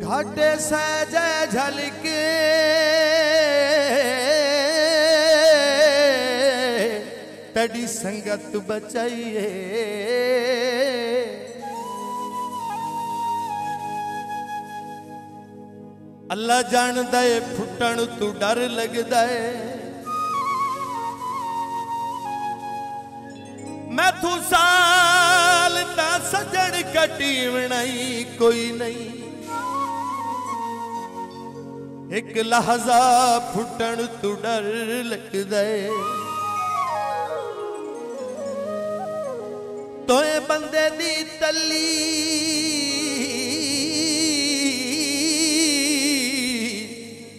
घाटे सहजे झलके तेरी संगत बचाइए। अल्लाह जानदा है फुटण तू डर लगदा है। मैं तू साल ता सजड़ कटी बनाई कोई नहीं। एक लहजा फुटण तू डर लगदा है। तोए बंदे दी तली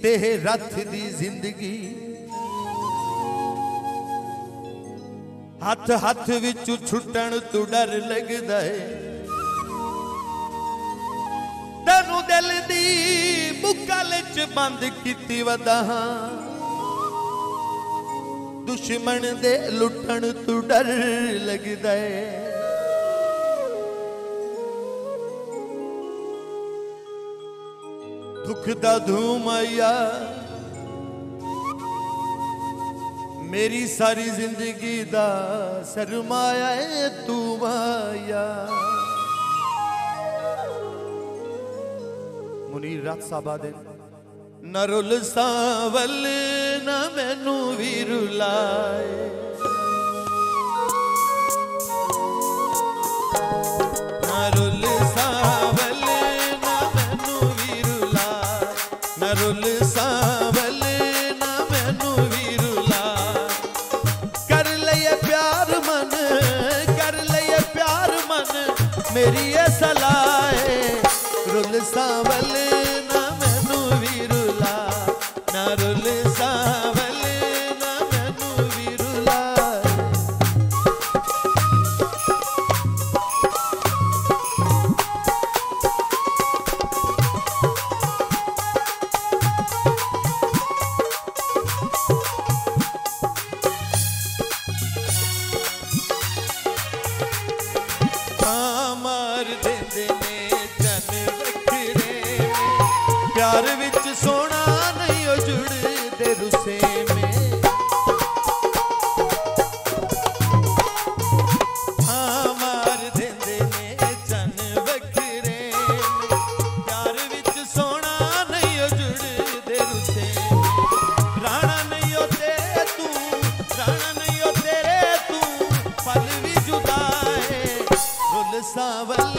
ते रथ दी जिंदगी हथ हथ विचू छुटण तू डर लगदा है। तेनू दिल दी बुकल च बंद कीती वदा दुश्मन दे लुटण तू डर लगदा है। दुख दा धूम आया मेरी सारी जिंदगी दा सरमाया है तू माया। मुनीर रात साहबा दे न रुल सावल न मैनू भी रुलाए। न रुल सावल न मैनू भी रुलाए। न रुल सावल न मैनू भी रुलाए। कर लिये प्यार मन कर लिये प्यार मन मेरी ये सलाह है। रुल सावल न मैनू भी रुलाए। न रुल सावल न मैनू भी रुलाए। मार देंदे ने जन वखरे में प्यार विच सोना नहीं ओ जुड़दे रुसे में। मार देंदे ने जन वखरे में प्यार विच सोना नहीं ओ जुड़दे रुसे में। राणा नहीं ओ तेरे तू राणा नहीं ओ तेरे तू पल भी जुदा है। रुल सावल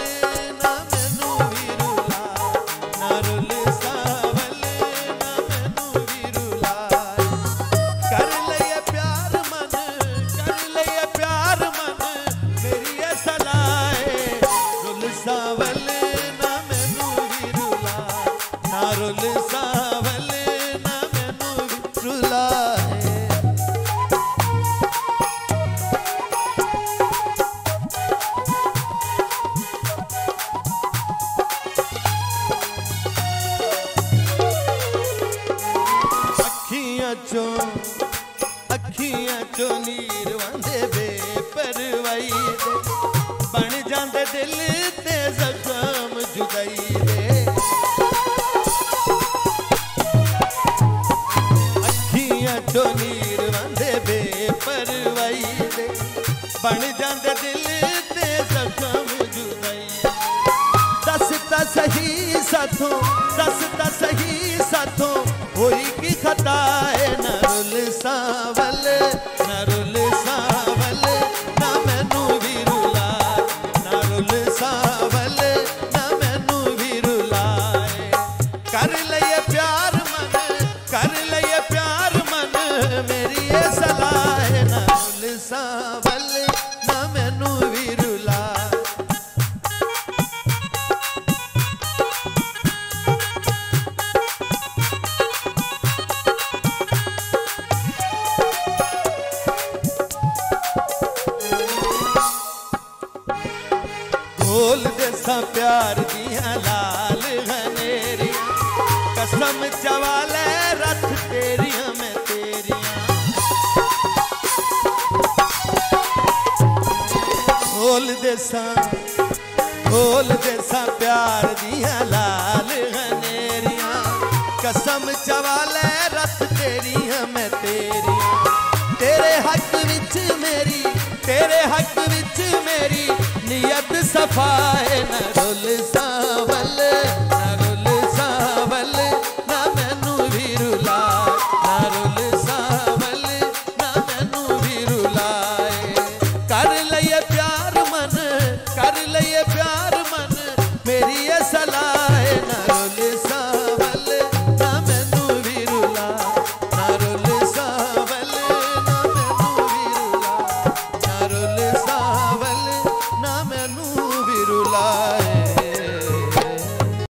ना मैनू भी रुलाए। ना रुल सावल ना मैनू भी रुलाए। कर लिये प्यार मन कर लिये प्यार मन मेरी ये सलाह है। रुल सावल ना मैनू भी रुलाए। ना रुल सावल ना मैनू भी रुलाए। अखियां चो नीर वंदे बेपरवाई दे बन जांदे दिल ते जख्म जुदाई दे। अखियां चो नीर वंदे बेपरवाई दे बन जांदे दिल ते जख्म जुदाई। दसता सही साथों दसता सही साथों होई की खता है। न रुल सावल न रुल सावल न मैनू भी रुलाए। न रुल सावल न मैनू भी रुलाए। कर लिये प्यार मन कर लिये प्यार मन मेरी ये सलाह है। न रुल सावल न मैनू भी रुलाए। बोल देसा प्यार दिया लाल हनेरिया कसम चवाले रथ तेरिया मैं तेरिया। बोल देसा बोल देसा प्यार दिया लाल हनेरियां कसम चवाले रत तेरियां मैं तेरियां तेरे हक विच मेरी नीयत सफाए न